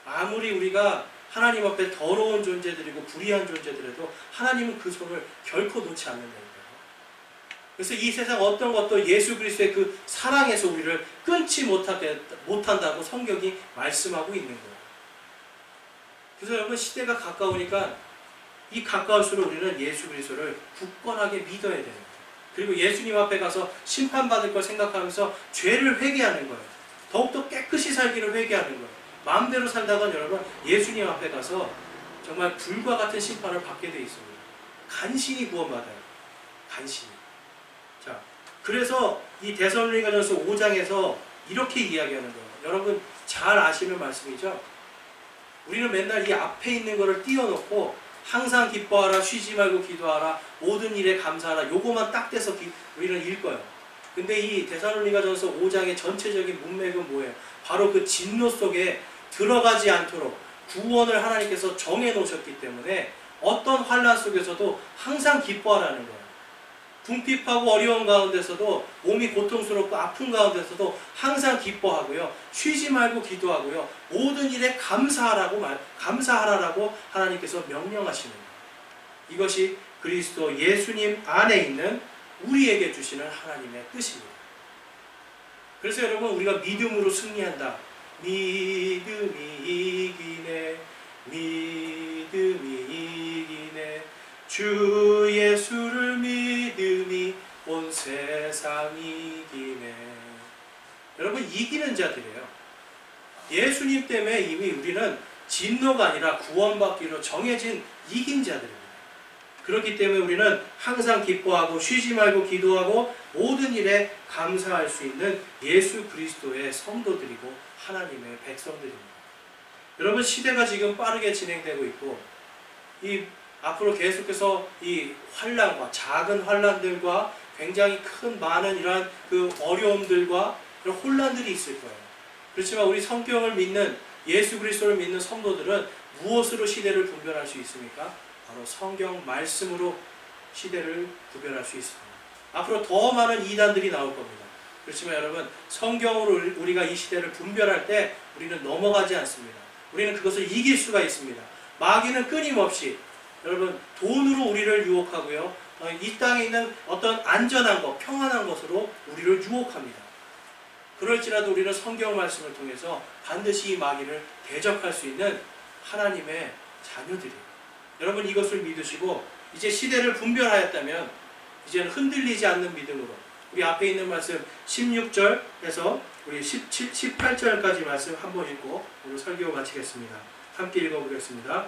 아무리 우리가 하나님 앞에 더러운 존재들이고 불의한 존재들에도 하나님은 그 손을 결코 놓지 않는다니까요. 그래서 이 세상 어떤 것도 예수 그리스도의 그 사랑에서 우리를 끊지 못한다고 성경이 말씀하고 있는 거예요. 그래서 여러분, 시대가 가까우니까 이 가까울수록 우리는 예수 그리스도를 굳건하게 믿어야 되는 거예요. 그리고 예수님 앞에 가서 심판받을 걸 생각하면서 죄를 회개하는 거예요. 더욱더 깨끗이 살기를 회개하는 거예요. 마음대로 살다가 여러분, 예수님 앞에 가서 정말 불과 같은 심판을 받게 되어 있습니다. 간신히 구원받아요. 간신히. 자, 그래서 이 데살로니가전서 5장에서 이렇게 이야기하는 거예요. 여러분 잘 아시는 말씀이죠? 우리는 맨날 이 앞에 있는 거를 띄워놓고 항상 기뻐하라, 쉬지 말고 기도하라, 모든 일에 감사하라, 요거만 딱 떼서 우리는 읽어요. 근데 이 데살로니가전서 5장의 전체적인 문맥은 뭐예요? 바로 그 진노 속에 들어가지 않도록 구원을 하나님께서 정해 놓으셨기 때문에 어떤 환난 속에서도 항상 기뻐하라는 거예요. 궁핍하고 어려운 가운데서도, 몸이 고통스럽고 아픈 가운데서도 항상 기뻐하고요, 쉬지 말고 기도하고요, 모든 일에 감사하라고 하나님께서 명령하시는 거예요. 이것이 그리스도 예수님 안에 있는 우리에게 주시는 하나님의 뜻입니다. 그래서 여러분, 우리가 믿음으로 승리한다. 믿음이 이기네, 믿음이 이기네, 주 예수를 믿음이 온 세상 이기네. 여러분, 이기는 자들이에요. 예수님 때문에 이미 우리는 진노가 아니라 구원받기로 정해진 이긴 자들입니다. 그렇기 때문에 우리는 항상 기뻐하고 쉬지 말고 기도하고 모든 일에 감사할 수 있는 예수 그리스도의 성도들이고 하나님의 백성들입니다. 여러분, 시대가 지금 빠르게 진행되고 있고, 이 앞으로 계속해서 이 환난과 작은 환난들과 굉장히 큰 많은 이러한 그 어려움들과 이런 혼란들이 있을 거예요. 그렇지만 우리 성경을 믿는, 예수 그리스도를 믿는 성도들은 무엇으로 시대를 분별할 수 있습니까? 바로 성경 말씀으로 시대를 구별할 수 있습니다. 앞으로 더 많은 이단들이 나올 겁니다. 그렇지만 여러분, 성경으로 우리가 이 시대를 분별할 때 우리는 넘어가지 않습니다. 우리는 그것을 이길 수가 있습니다. 마귀는 끊임없이 여러분 돈으로 우리를 유혹하고요, 이 땅에 있는 어떤 안전한 것, 평안한 것으로 우리를 유혹합니다. 그럴지라도 우리는 성경 말씀을 통해서 반드시 이 마귀를 대적할 수 있는 하나님의 자녀들이에요. 여러분, 이것을 믿으시고 이제 시대를 분별하였다면 이제는 흔들리지 않는 믿음으로, 우리 앞에 있는 말씀 16절에서 우리 18절까지 말씀 한번 읽고 오늘 설교 마치겠습니다. 함께 읽어보겠습니다.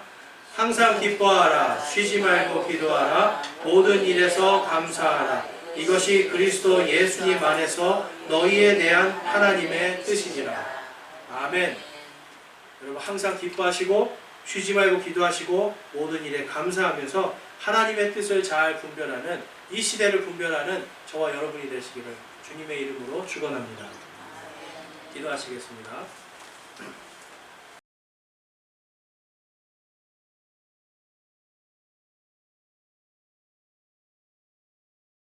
항상 기뻐하라, 쉬지 말고 기도하라, 모든 일에서 감사하라. 이것이 그리스도 예수님 안에서 너희에 대한 하나님의 뜻이니라. 아멘. 여러분, 항상 기뻐하시고 쉬지 말고 기도하시고 모든 일에 감사하면서 하나님의 뜻을 잘 분별하는, 이 시대를 분별하는 저와 여러분이 되시기를 주님의 이름으로 축원합니다. 기도하시겠습니다.